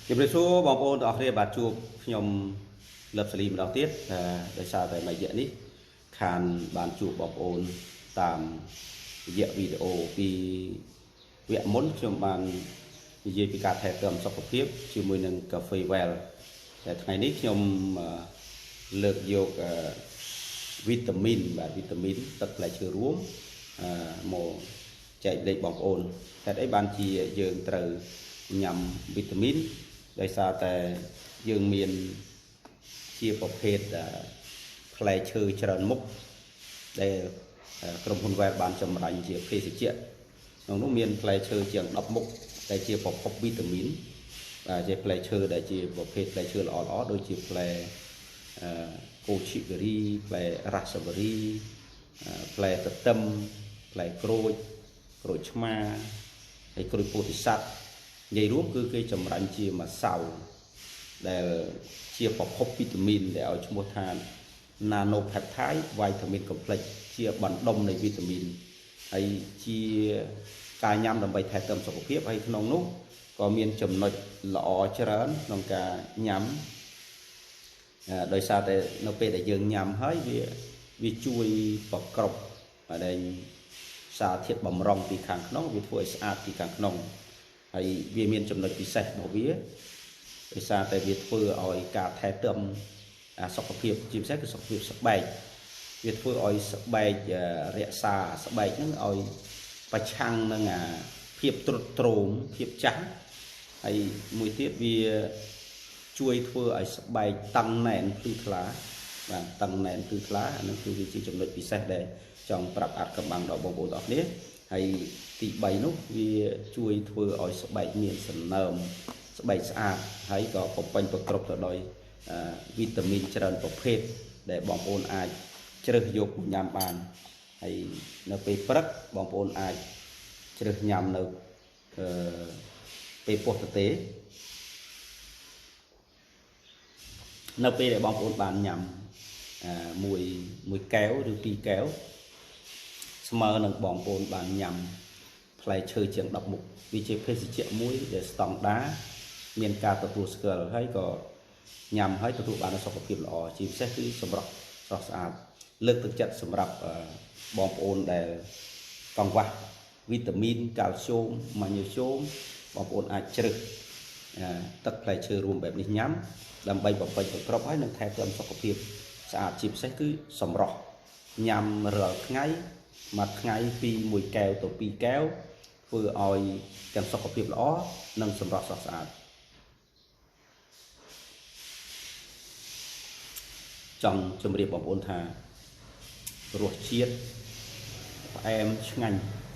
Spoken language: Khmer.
ជំរាបសួរបងប្អូនទាំងអស់គ្នាបាទជួបខ្ញុំលឹបសាលីម្ដងទៀតដោយសារតែមួយរយៈនេះខានបានជួបបងប្អូនតាមរយៈវីដេអូពីវគ្គមុនខ្ញុំបាននិយាយពីការថែទាំសុខភាពជាមួយនឹងកាហ្វេ Well តែថ្ងៃនេះខ្ញុំលើកយកវីតាមីនបាទវីតាមីនទឹកផ្លែឈើរួមមកចែកលេខបងប្អូនហេតុអីបានជាយើងត្រូវញ៉ាំវីតាមីនដោយសារតែយើងមានជាប្រភេទផ្លែឈើច្រើនមុខដែលក្រុមហ៊ុន Well បានចម្រាញ់ជាភេសជ្ជៈក្នុងនោះមានផ្លែឈើជាង10មុខដែលជាប្រភពវីតាមីនបាទជាផ្លែឈើដែលជាប្រភេទផ្លែឈើល្អៗដូចជាផ្លែកូឈីបេរីផ្លែរ៉ាសាបេរីផ្លែទទឹមផ្លែក្រូចឆ្មាហើយក្រូចពោធិសត្វនិយាយរួមគឺគេចម្រាញ់ជាម្សៅដែលជាប្រភពវីតាមីនដែលឲ្យឈ្មោះថា Nanopeptide Vitamin Complex ជាបណ្ដុំនៃវីតាមីនហើយជាការញ៉ាំដើម្បីថែទាំសុខភាពហើយក្នុងនោះក៏មានចំណុចល្អច្រើនក្នុងការញ៉ាំដោយសារតែនៅពេលដែលយើងញ៉ាំហើយវាជួយប្រកបដែលសារធាតុបម្រុងពីខាងក្នុងវាធ្វើឲ្យស្អាតពីខាងក្នុងហើយវាមានចំណុចពិសេសរបស់វាដោយសារតែវាធ្វើឲ្យការថែទាំសុខភាពជាពិសេសគឺសុខភាពស្បែកវាធ្វើឲ្យស្បែករក្សាស្បែកហ្នឹងឲ្យប្រឆាំងនឹងភាពទ្រុឌទ្រោមភាពចាស់ហើយមួយទៀតវាជួយធ្វើឲ្យស្បែកតឹងណែនភ្លឺថ្លាបាទតឹងណែនភ្លឺថ្លាអានោះគឺវាជាចំណុចពិសេសដែលចង់ប្រាប់អាត់កំបាំងដល់បងប្អូនទាំងអស់គ្នាហើយទី3នោះវាជួយធ្វើឲ្យស្បែកមានសំណើមស្បែកស្អាតហើយក៏បំពេញប្រកបទៅដោយវីតាមីនច្រើនប្រភេទដែលបងប្អូនអាចជ្រើសយកញ៉ាំបានហើយនៅពេលព្រឹកបងប្អូនអាចជ្រើសញ៉ាំនៅពេលពោះទទេនៅពេលដែលបងប្អូនបានញ៉ាំមួយកែវឬ2កែវស្មើនឹងបងប្អូនបានញ៉ាំផ្លែឈើជាង10មុខវាជាភេសជ្ជៈមួយដែលស្តង់ដាមានការទទួលស្គាល់ហើយក៏ញ៉ាំហើយទទួលបានសុខភាពល្អជាពិសេសគឺសម្រស់ស្រស់ស្អាតលើកទឹកចិត្តសម្រាប់បងប្អូនដែលកង្វះវីតាមីនកាល់ស្យូមម៉ាញ៉េស្យូមបងប្អូនអាចជ្រើសទឹកផ្លែឈើរួមបែបនេះញ៉ាំដើម្បីបំពេញប្រកបហើយនឹងថែទាំសុខភាពស្អាតជាពិសេសគឺសម្រស់ញ៉ាំរាល់ថ្ងៃមួយថ្ងៃពី1កែវទៅ2កែវធ្វើឲ្យទាំងសុខភាពល្អនិងសម្រស់ស្រស់ស្អាតចង់ជម្រាបបងប្អូនថារសជាតិផ្អែមឆ្ងាញ់